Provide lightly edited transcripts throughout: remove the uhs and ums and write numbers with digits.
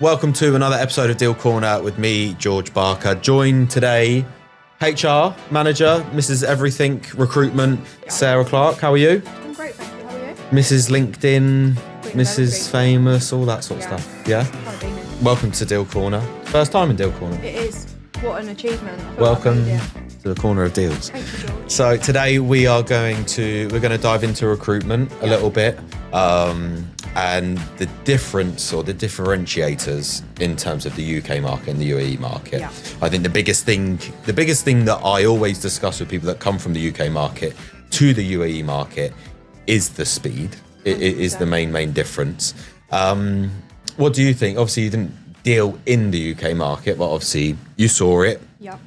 Welcome to another episode of Deal Corner with me, George Barker. Joined today, HR Manager, Mrs. Everything Recruitment, Sarah Clark. How are you? I'm great, thank you. How are you? Mrs. LinkedIn, Mrs. Famous, all that sort of stuff. Yeah? Welcome to Deal Corner. First time in Deal Corner. It is. What an achievement. Welcome to the corner of deals. Thank you, George. So today we're going to dive into recruitment a little bit, and the difference or the differentiators in terms of the UK market and the UAE market. Yeah. I think the biggest thing that I always discuss with people that come from the UK market to the UAE market is the speed. It is the main difference. What do you think? Obviously, you didn't deal in the UK market, but obviously you saw it. Yeah.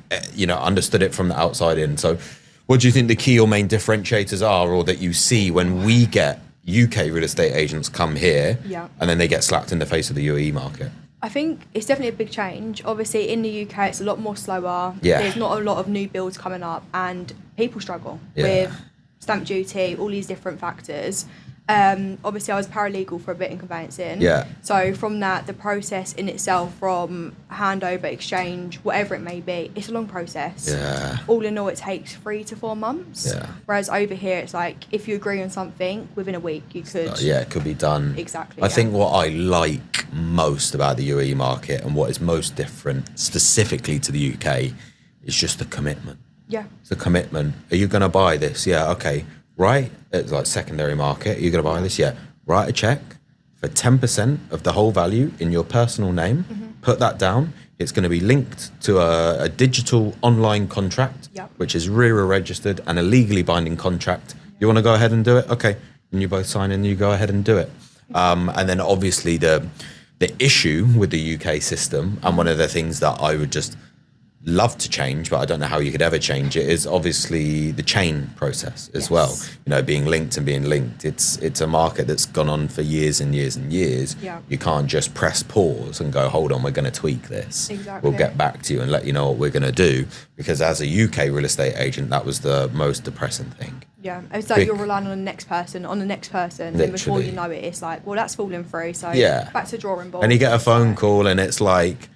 Understood it from the outside in. So what do you think the key or main differentiators are, or that you see when we get UK real estate agents come here and then they get slapped in the face of the UAE market? I think it's definitely a big change. Obviously, in the UK, it's a lot more slower. Yeah. There's not a lot of new builds coming up, and people struggle with stamp duty, all these different factors. Obviously, I was paralegal for a bit in conveyancing. Yeah. So from that, the process in itself, from handover, exchange, whatever it may be, it's a long process. Yeah. All in all, it takes 3 to 4 months. Yeah. Whereas over here, it's like if you agree on something within a week, you could. It could be done. Exactly. I think what I like most about the UAE market and what is most different specifically to the UK is just the commitment. Yeah. It's the commitment. Are you going to buy this? Yeah. Okay. Right. It's like secondary market. Are you going to buy this? Yeah. Write a check for 10% of the whole value in your personal name. Mm-hmm. Put that down. It's going to be linked to a digital online contract, which is RERA registered and a legally binding contract. You want to go ahead and do it? Okay. And you both sign in, you go ahead and do it. And then obviously the issue with the UK system, and one of the things that I would just love to change, but I don't know how you could ever change it, is obviously the chain process as well. Being linked and being linked. It's a market that's gone on for years and years and years. Yeah. You can't just press pause and go, hold on, we're going to tweak this. Exactly. We'll get back to you and let you know what we're going to do. Because as a UK real estate agent, that was the most depressing thing. Yeah, it's like you're relying on the next person, and then before you know it, it's like, well, that's falling through, so back to drawing board. And you get a phone call and it's like,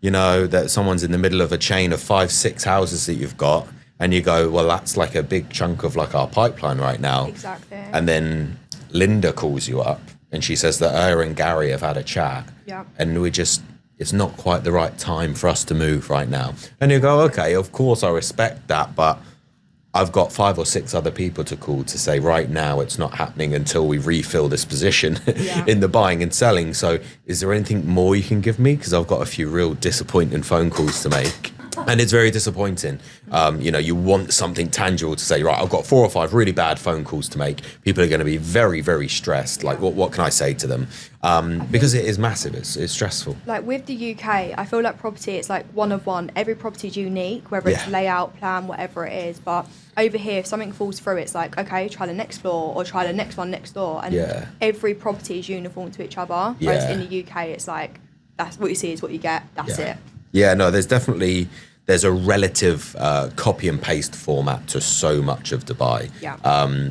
that someone's in the middle of a chain of 5-6 houses that you've got, and you go, well, that's like a big chunk of like our pipeline right now. Exactly. And then Linda calls you up and she says that her and Gary have had a chat. Yeah. And it's not quite the right time for us to move right now. And you go, okay, of course I respect that, but I've got 5 or 6 other people to call to say right now it's not happening until we refill this position in the buying and selling. So is there anything more you can give me? Because I've got a few real disappointing phone calls to make. And it's very disappointing. You want something tangible to say, right, I've got 4 or 5 really bad phone calls to make. People are going to be very, very stressed. Like, what can I say to them? Because it is massive. It's stressful. Like with the UK, I feel like property, it's like one of one. Every property is unique, whether it's layout, plan, whatever it is. But over here, if something falls through, it's like, okay, try the next floor or try the next one next door. And every property is uniform to each other. Whereas in the UK, it's like, that's what you see is what you get. That's it. Yeah, no, there's a relative copy and paste format to so much of Dubai. Yeah.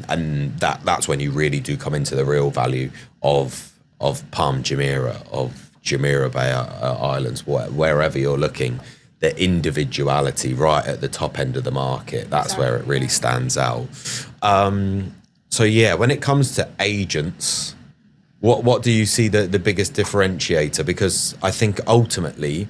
And that's when you really do come into the real value of Palm Jumeirah, of Jumeirah Bay Islands, wherever you're looking. The individuality right at the top end of the market, that's where it really stands out. When it comes to agents, what do you see the biggest differentiator? Because I think ultimately,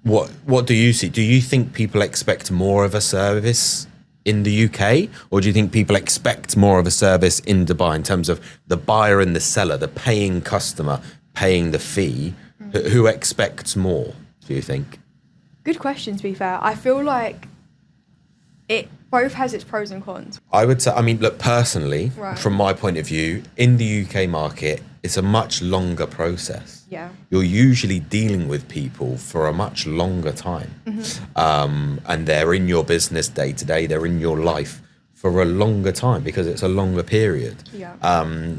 what do you see? Do you think people expect more of a service in the UK, or do you think people expect more of a service in Dubai in terms of the buyer and the seller, the paying customer paying the fee? Who expects more, do you think? Good question, to be fair. I feel like it both has its pros and cons. I would say, look, personally, from my point of view, in the UK market, it's a much longer process. Yeah. You're usually dealing with people for a much longer time. Mm-hmm. And they're in your business day to day, they're in your life for a longer time because it's a longer period. Yeah.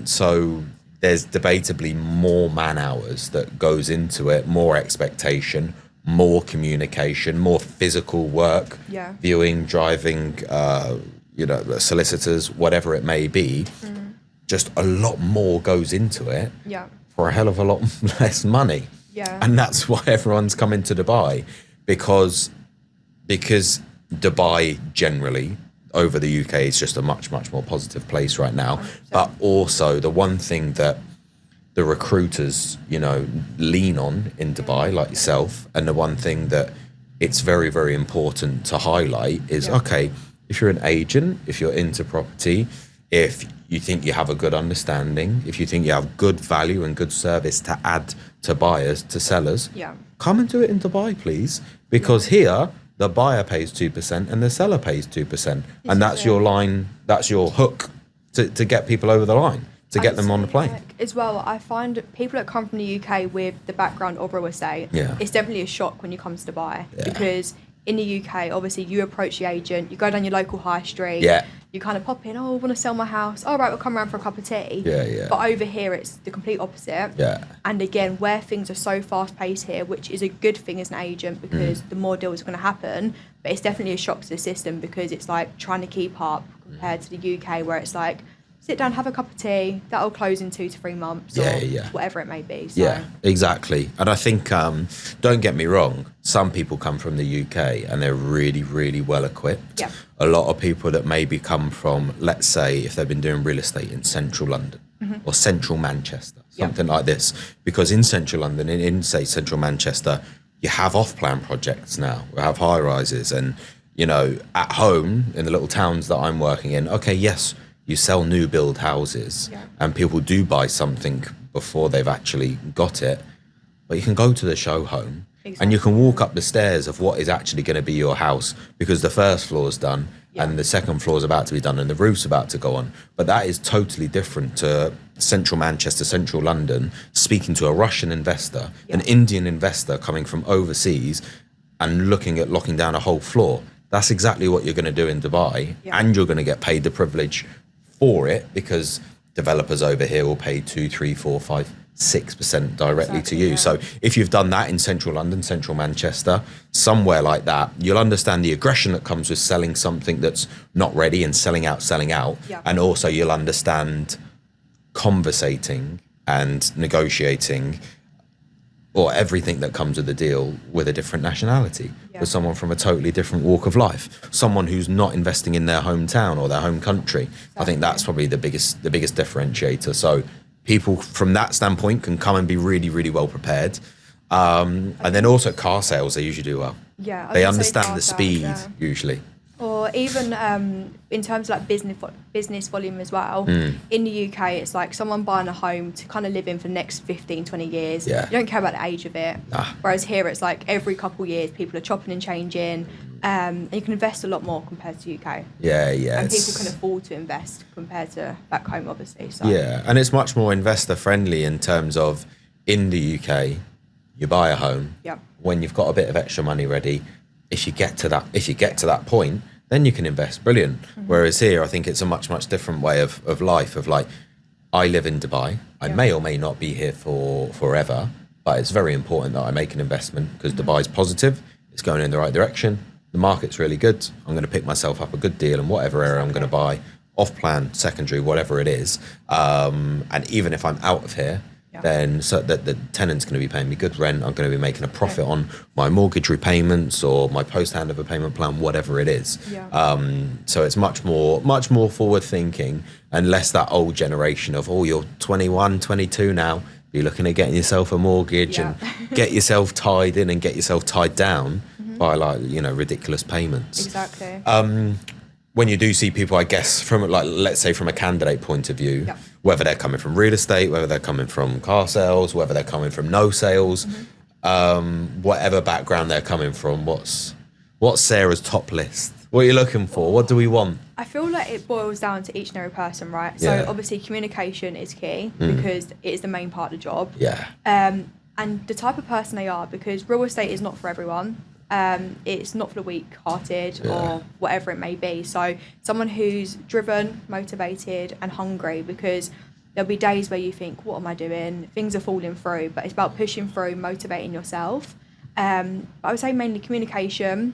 So there's debatably more man hours that goes into it, more expectation, more communication, more physical work, viewing, driving, solicitors, whatever it may be. Just a lot more goes into it for a hell of a lot less money. Yeah. And that's why everyone's coming to Dubai, because Dubai generally over the UK is just a much, much more positive place right now. 100%. But also the one thing that the recruiters, lean on in Dubai, like yourself, and the one thing that it's very, very important to highlight is, okay, if you're an agent, if you're into property, if you think you have a good understanding, if you think you have good value and good service to add to buyers, to sellers, come and do it in Dubai, please. Because here, the buyer pays 2% and the seller pays 2%. And that's your line, that's your hook to get people over the line, to get them on the plane. As well, I find people that come from the UK with the background of real estate, it's definitely a shock when you come to Dubai. Because in the UK, obviously, you approach the agent, you go down your local high street, you kind of pop in, oh, I want to sell my house. All right, we'll come around for a cup of tea. But over here, it's the complete opposite. And again, where things are so fast-paced here, which is a good thing as an agent, because the more deals are going to happen, but it's definitely a shock to the system, because it's like trying to keep up compared to the UK, where it's like, sit down, have a cup of tea, that'll close in 2 to 3 months, or whatever it may be. So. Yeah, exactly. And I think, don't get me wrong, some people come from the UK and they're really, really well equipped. A lot of people that maybe come from, let's say, if they've been doing real estate in central London or central Manchester, something like this. Because in central London, in say central Manchester, you have off-plan projects now, we have high-rises, and, at home, in the little towns that I'm working in, okay, yes, you sell new build houses and people do buy something before they've actually got it, but you can go to the show home and you can walk up the stairs of what is actually going to be your house, because the first floor is done and the second floor is about to be done and the roof's about to go on. But that is totally different to central Manchester, central London, speaking to a Russian investor, an Indian investor coming from overseas and looking at locking down a whole floor. That's exactly what you're going to do in Dubai, and you're going to get paid the privilege for it, because developers over here will pay 2, 3, 4, 5, 6% directly to you. So if you've done that in central London, central Manchester, somewhere like that, you'll understand the aggression that comes with selling something that's not ready and selling out. And also you'll understand conversating and negotiating, or everything that comes with the deal, with a different nationality, with someone from a totally different walk of life, someone who's not investing in their hometown or their home country. I think that's probably the biggest differentiator. So people from that standpoint can come and be really, really well prepared. And then also car sales, they usually do well. They understand the speed usually. Or even in terms of like business volume as well. In the UK, it's like someone buying a home to kind of live in for the next 15, 20 years. You don't care about the age of it. Whereas here, it's like every couple of years, people are chopping and changing. And you can invest a lot more compared to UK. And people can afford to invest compared to back home, obviously. So. And it's much more investor friendly in terms of, in the UK, you buy a home. When you've got a bit of extra money ready, if you get to that point, then you can invest. Brilliant. Whereas here, I think it's a much, much different way of life, of like, I live in Dubai. I may or may not be here for forever, but it's very important that I make an investment, because Dubai's positive. It's going in the right direction. The market's really good. I'm going to pick myself up a good deal in whatever area I'm going to buy, off plan, secondary, whatever it is. And even if I'm out of here, then so that the tenant's going to be paying me good rent. I'm going to be making a profit on my mortgage repayments or my post-handover payment plan, whatever it is. So it's much more forward thinking, and less that old generation of, oh, you're 21, 22 now, you're looking at getting yourself a mortgage and get yourself tied in and get yourself tied down by ridiculous payments. When you do see people, I guess, from like, let's say from a candidate point of view, whether they're coming from real estate, whether they're coming from car sales, whether they're coming from no sales, whatever background they're coming from, what's Sarah's top list? What are you looking for? What do we want? I feel like it boils down to each and every person, right? So obviously communication is key, because it is the main part of the job. And the type of person they are, because real estate is not for everyone. It's not for the weak-hearted or whatever it may be. So someone who's driven, motivated and hungry, because there'll be days where you think, what am I doing? Things are falling through, but it's about pushing through, motivating yourself. But I would say mainly communication,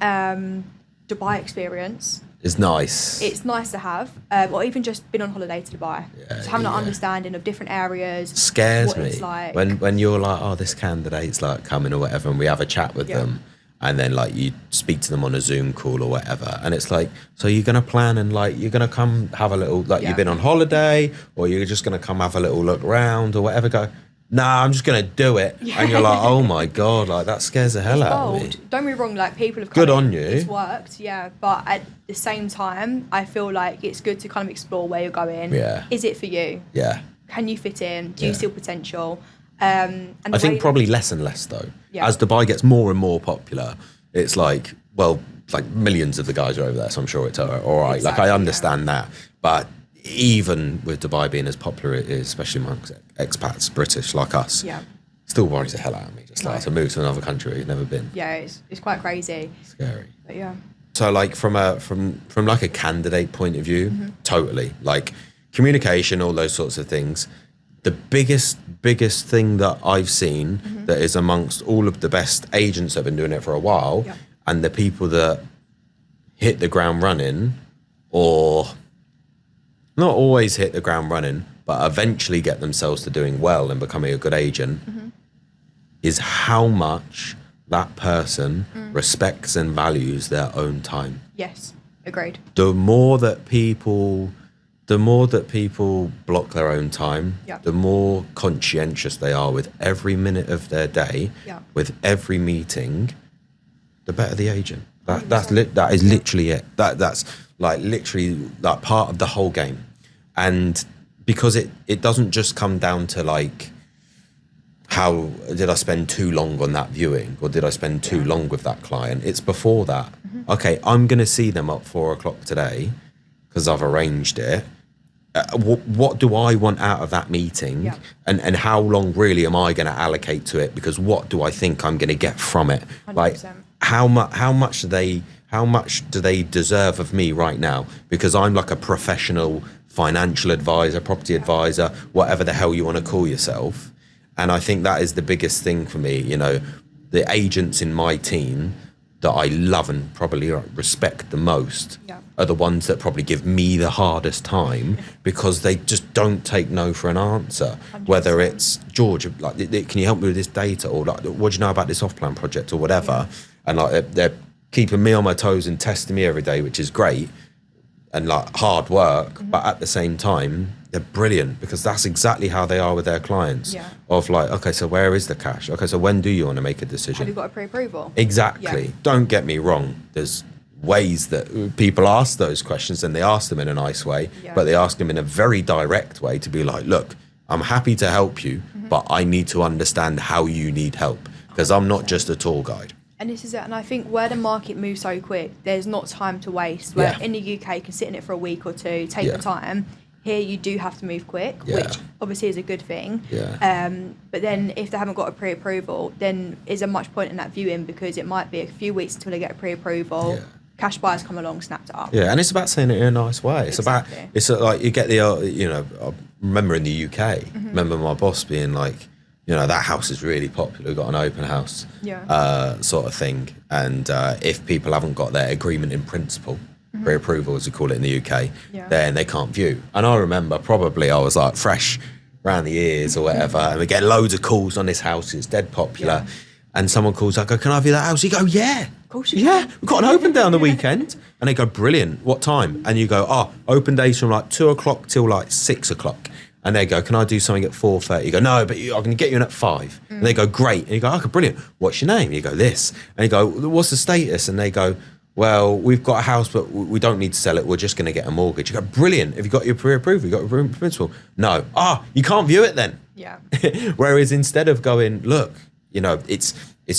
Dubai experience, It's nice. It's nice to have, or even just been on holiday to Dubai. Yeah, So having an yeah. understanding of different areas. Scares what me it's like. when you're like, oh, this candidate's like coming or whatever, and we have a chat with them, and then like you speak to them on a Zoom call or whatever, and it's like, so you're gonna plan and like you're gonna come have a little like you've been on holiday, or you're just gonna come have a little look round or whatever. Go, nah, I'm just gonna do it, and you're like, oh my god, like that scares the hell out of me. Don't be wrong, like people have come Good on you. It's worked, yeah, but at the same time, I feel like it's good to kind of explore where you're going. Yeah. Is it for you? Yeah. Can you fit in? Do you see potential? I think probably less and less though. Yeah. As Dubai gets more and more popular, it's like, well, like millions of the guys are over there, so I'm sure it's all right. Exactly, like I understand that, but even with Dubai being as popular it is, especially amongst expats, British like us, still worries the hell out of me. Just like to move to another country you've never been. Yeah, it's quite crazy. Scary. But yeah. So like from like a candidate point of view, totally. Like communication, all those sorts of things. The biggest thing that I've seen that is amongst all of the best agents that have been doing it for a while, and the people that hit the ground running, or not always hit the ground running, but eventually get themselves to doing well and becoming a good agent, is how much that person respects and values their own time. Yes, agreed. The more that people block their own time, the more conscientious they are with every minute of their day, with every meeting, the better the agent. That is literally it. That's like literally like part of the whole game. And because it doesn't just come down to like, how did I spend too long on that viewing, or did I spend too long with that client? It's before that. Okay, I'm going to see them at 4:00 today because I've arranged it. What do I want out of that meeting, and how long really am I going to allocate to it? Because what do I think I'm going to get from it? 100%. Like how much do they deserve of me right now? Because I'm like a professional financial advisor, property advisor, whatever the hell you want to call yourself. And I think that is the biggest thing for me. You know, the agents in my team that I love and probably respect the most are the ones that probably give me the hardest time, because they just don't take no for an answer. 100%. Whether it's, George, like, can you help me with this data, or like, what do you know about this off-plan project or whatever? And like they're keeping me on my toes and testing me every day, which is great and like hard work, but at the same time they're brilliant, because that's exactly how they are with their clients. Of like, okay, so where is the cash? Okay, so when do you want to make a decision? Have you got a pre-approval? Exactly. Don't get me wrong. There's ways that people ask those questions, and they ask them in a nice way, but they ask them in a very direct way to be like, look, I'm happy to help you, but I need to understand how you need help, because I'm not just a tour guide. And this is it. And I think where the market moves so quick, there's not time to waste. Where in the UK, you can sit in it for a week or two, take your time. Here, you do have to move quick, which obviously is a good thing. But then if they haven't got a pre-approval, then is there much point in that viewing, because it might be a few weeks until they get a pre-approval. Cash buyers come along, snapped it up. Yeah, and it's about saying it in a nice way. It's about, like you get the, I remember in the UK, remember my boss being like, you know, that house is really popular, we've got an open house sort of thing. And if people haven't got their agreement in principle, pre-approval as we call it in the UK, then they can't view. And I remember probably I was like fresh around the ears or whatever, and we get loads of calls on this house, it's dead popular. And someone calls, I go, can I view that house? You go, yeah. Of course you can. We've got an open day on the weekend. And they go, brilliant, what time? And you go, open days from like 2:00 till like 6:00. And they go, can I do something at 4:30? You go, no, but I can get you in at 5. And they go, great. And you go, okay, brilliant. What's your name? You go, this. And you go, what's the status? And they go, well, we've got a house, but we don't need to sell it. We're just going to get a mortgage. You go, brilliant. Have you got your pre-approval? You got your principal? No. You can't view it then. Whereas instead of going, look, you know, it's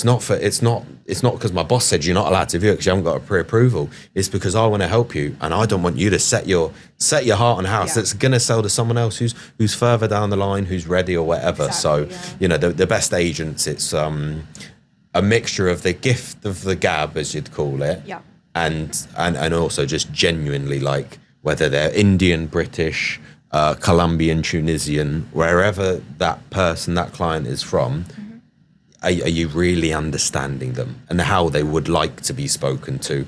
not because my boss said you're not allowed to view it because you haven't got a pre-approval. It's because I want to help you, and I don't want you to set your heart on a house that's going to sell to someone else who's further down the line, who's ready or whatever. So you know, the best agents, it's a mixture of the gift of the gab, as you'd call it, and also just genuinely, like, whether they're Indian, British, Colombian, Tunisian, wherever that client is from. Are you really understanding them and how they would like to be spoken to,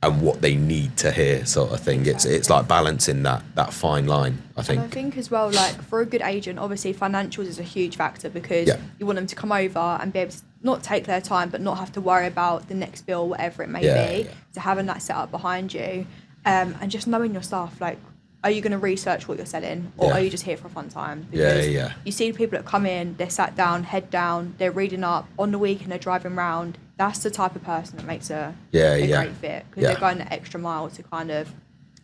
and what they need to hear, sort of thing. It's like balancing that fine line, I think. And I think as well, like for a good agent, obviously financials is a huge factor, because you want them to come over and be able to not take their time, but not have to worry about the next bill, whatever it may be. So having that set up behind you, and just knowing your staff, like, are you going to research what you're selling, or are you just here for a fun time? Because you see the people that come in, they're sat down, head down, they're reading up. On the weekend, they're driving around. That's the type of person that makes a great fit, because they're going the extra mile to kind of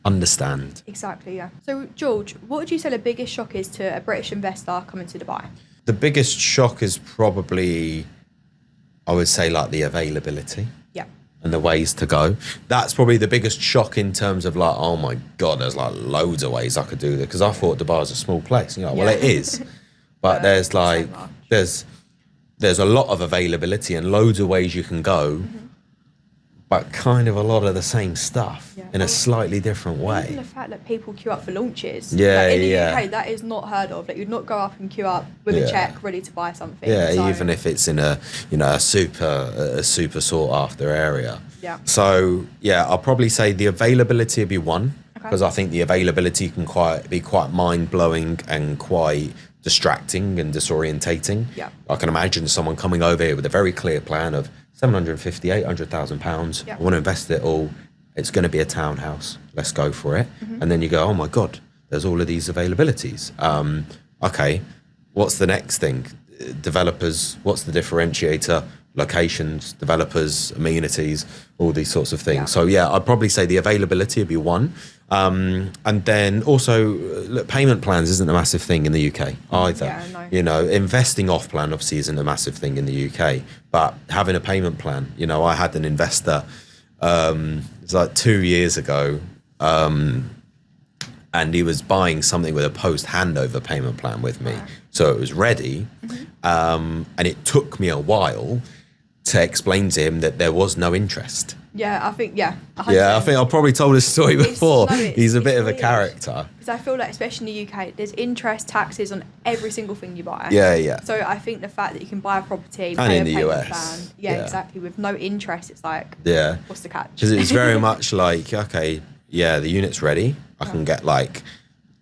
understand. Exactly, yeah. So, George, what would you say the biggest shock is to a British investor coming to Dubai? The biggest shock is probably, I would say, like the availability. And the ways to go. That's probably the biggest shock in terms of like, oh my God, there's like loads of ways I could do this. Because I thought Dubai was a small place. You know, well, it is. But there's like, there's a lot of availability and loads of ways you can go, but kind of a lot of the same stuff in a slightly different way. Even the fact that people queue up for launches. In the UK, that is not heard of. Like, you'd not go up and queue up with a check ready to buy something. Even if it's in a super sought after area. So I'll probably say the availability would be one, because I think the availability can be quite mind blowing and quite distracting and disorientating. I can imagine someone coming over here with a very clear plan of 750, 800,000 pounds. I want to invest it all. It's going to be a townhouse. Let's go for it. And then you go, oh my God, there's all of these availabilities. Okay, what's the next thing? Developers, what's the differentiator? Locations, developers, amenities, all these sorts of things. So I'd probably say the availability would be one. And then also, look, payment plans isn't a massive thing in the UK either. You know, investing off plan obviously isn't a massive thing in the UK, but having a payment plan, you know, I had an investor, it's like 2 years ago, and he was buying something with a post handover payment plan with me. So it was ready. And it took me a while to explain to him that there was no interest. I think 100%. I think I've probably told this story before. He's a bit of a character. Because I feel like, especially in the UK, there's interest, taxes on every single thing you buy. So I think the fact that you can buy a property, pay a payment plan, exactly, with no interest, it's like, what's the catch? Because it's very much like, okay, the unit's ready. I can get like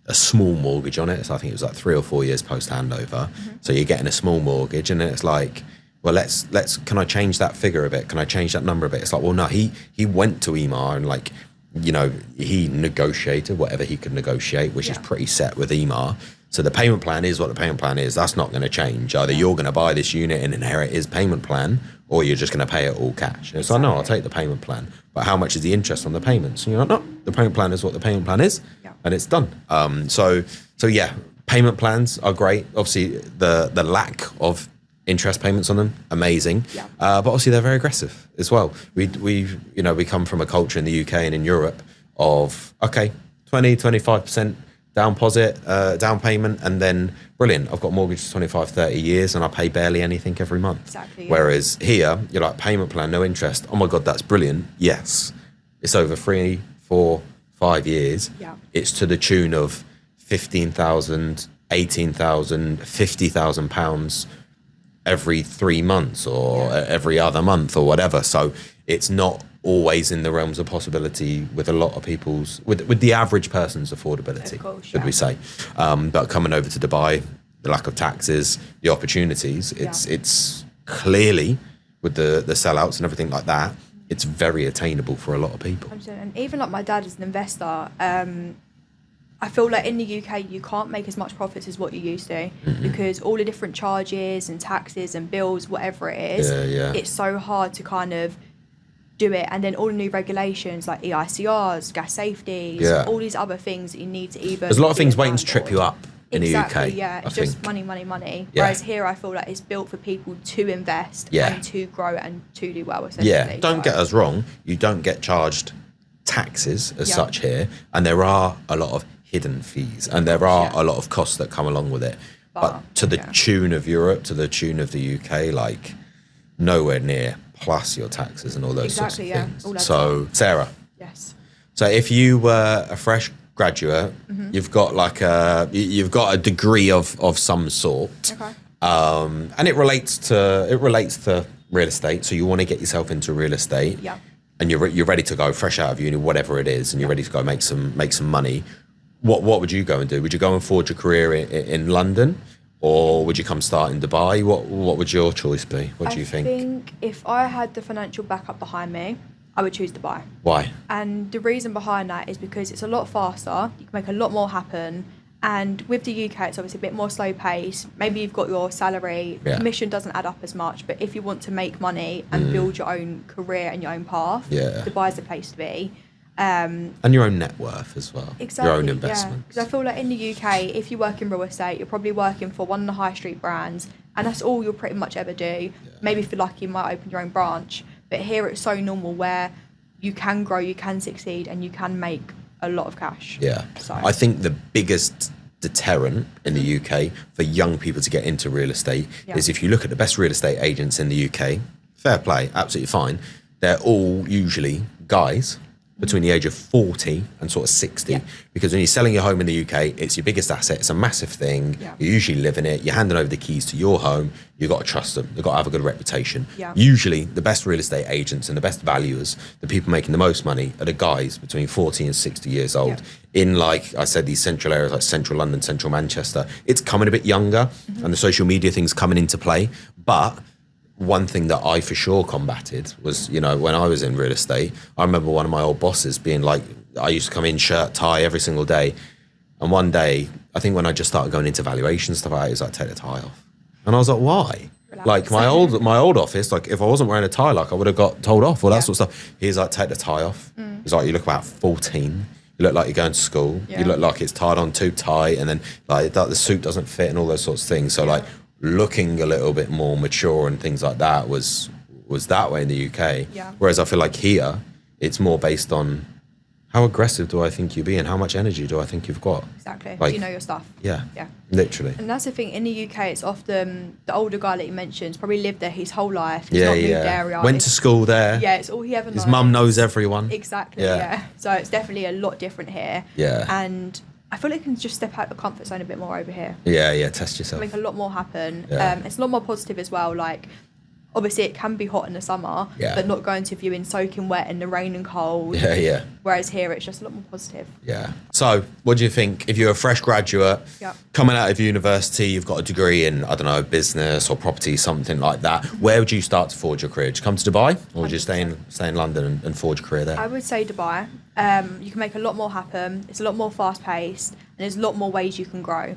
a small mortgage on it. So I think it was like 3 or 4 years post handover. So you're getting a small mortgage, and then it's like, well, let's can I change that figure a bit? Can I change that number a bit? It's like, well, no, he went to EMAR and, like, you know, he negotiated whatever he could negotiate, which is pretty set with EMAR. So the payment plan is what the payment plan is. That's not going to change. Either you're going to buy this unit and inherit his payment plan, or you're just going to pay it all cash. And it's like, no, I'll take the payment plan. But how much is the interest on the payments? And you're like, no, the payment plan is what the payment plan is, and it's done. So payment plans are great. Obviously, the lack of interest payments on them, amazing. But obviously they're very aggressive as well. We come from a culture in the UK and in Europe of, okay, 20-25% down down payment, and then brilliant, I've got a mortgage for 25, 30 years and I pay barely anything every month. Whereas here, you're like, payment plan, no interest. Oh my God, that's brilliant. Yes. It's over 3, 4, 5 years. It's to the tune of 15,000, 18,000, 50,000 pounds every 3 months or every other month or whatever. So it's not always in the realms of possibility with a lot of people's, with the average person's affordability, should we say. But coming over to Dubai, the lack of taxes, the opportunities, it's clearly, with the sellouts and everything like that, it's very attainable for a lot of people. And even like my dad as an investor, I feel like in the UK you can't make as much profits as what you used to, because all the different charges and taxes and bills, whatever it is, it's so hard to kind of do it. And then all the new regulations like EICRs, gas safeties, all these other things that you need to even... There's a lot of things waiting to trip you up in the UK. It's just money. Whereas here I feel like it's built for people to invest and to grow and to do well, essentially. Don't get us wrong, you don't get charged taxes as such here, and there are a lot of hidden fees, and there are a lot of costs that come along with it, but to the tune of Europe, to the tune of the UK, like nowhere near, plus your taxes and all those sorts of things. So Sarah, so if you were a fresh graduate, you've got like a degree of some sort, and it relates to real estate, so you want to get yourself into real estate. and you're ready to go fresh out of uni, whatever it is, and you're ready to go make some money, what would you go and do? Would you go and forge a career in London, or would you come start in Dubai? What would your choice be? What do you think? I think if I had the financial backup behind me, I would choose Dubai. Why? And the reason behind that is because it's a lot faster. You can make a lot more happen. And with the UK, it's obviously a bit more slow pace. Maybe you've got your salary, commission doesn't add up as much. But if you want to make money and build your own career and your own path, Dubai's the place to be. And your own net worth as well. Exactly. Your own investments. Because I feel like in the UK, if you work in real estate, you're probably working for one of the high street brands, and that's all you'll pretty much ever do. Yeah. Maybe if you're lucky, you might open your own branch. But here it's so normal where you can grow, you can succeed, and you can make a lot of cash. Yeah. So I think the biggest deterrent in the UK for young people to get into real estate is if you look at the best real estate agents in the UK, fair play, absolutely fine. They're all usually guys between the age of 40 and sort of 60, because when you're selling your home in the UK, it's your biggest asset. It's a massive thing. You usually live in it. You're handing over the keys to your home. You've got to trust them. They've got to have a good reputation. Usually the best real estate agents and the best valuers, the people making the most money, are the guys between 40 and 60 years old. In, like I said, these central areas like central London, central Manchester, it's coming a bit younger, and the social media thing's coming into play. But one thing that I for sure combated was, you know, when I was in real estate, I remember one of my old bosses being like, I used to come in shirt, tie every single day. And one day, I think when I just started going into valuation stuff, I was like, take the tie off. And I was like, why? Relax. Like my old office, like if I wasn't wearing a tie, like I would have got told off or that sort of stuff. He's like, take the tie off. He's like, you look about 14. You look like you're going to school. You look like it's tied on too tight. And then like the suit doesn't fit and all those sorts of things. So like, looking a little bit more mature and things like that was that way in the UK. Whereas I feel like here, it's more based on how aggressive do I think you be and how much energy do I think you've got. Exactly. Like, do you know your stuff? Yeah. Literally. And that's the thing, in the UK, it's often the older guy that you mentioned probably lived there his whole life. He's not moved area. Went to school there. Yeah, it's all he ever knows. His mum knows everyone. Exactly, So it's definitely a lot different here. And I feel like you can just step out of the comfort zone a bit more over here. Test yourself. Make a lot more happen. It's a lot more positive as well. Like, obviously it can be hot in the summer, but not going to viewing soaking wet in the rain and cold. Whereas here it's just a lot more positive. So what do you think if you're a fresh graduate coming out of university, you've got a degree in, I don't know, business or property, something like that, where would you start to forge your career? Would you come to Dubai, or would you stay in London and forge a career there? I would say Dubai. You can make a lot more happen. It's a lot more fast paced, and there's a lot more ways you can grow.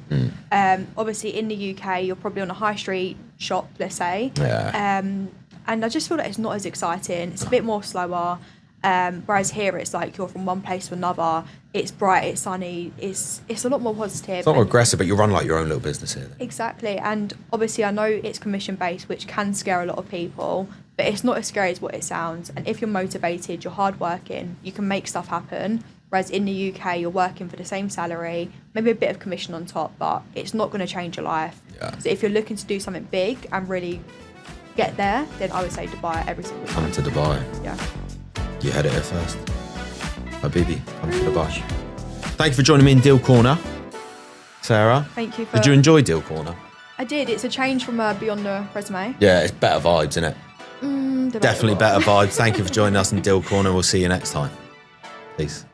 Obviously in the UK, you're probably on a high street shop, let's say. And I just feel like it's not as exciting. It's a bit more slower. Whereas here, it's like you're from one place to another. It's bright, it's sunny. It's a lot more positive. It's not more aggressive, but you run like your own little business here. Then. Exactly. And obviously, I know it's commission based, which can scare a lot of people. But it's not as scary as what it sounds. And if you're motivated, you're hardworking, you can make stuff happen. Whereas in the UK, you're working for the same salary, maybe a bit of commission on top, but it's not going to change your life. So if you're looking to do something big and really get there, then I would say Dubai every single time. Come to Dubai. You heard it here first. Habibi, come to Dubai. Thank you for joining me in Deal Corner, Sarah. Thank you. Did you enjoy Deal Corner? I did. It's a change from Beyond the Resume. Yeah, it's better vibes, isn't it? Definitely better vibes. Thank you for joining us in Deal Corner. We'll see you next time. Peace.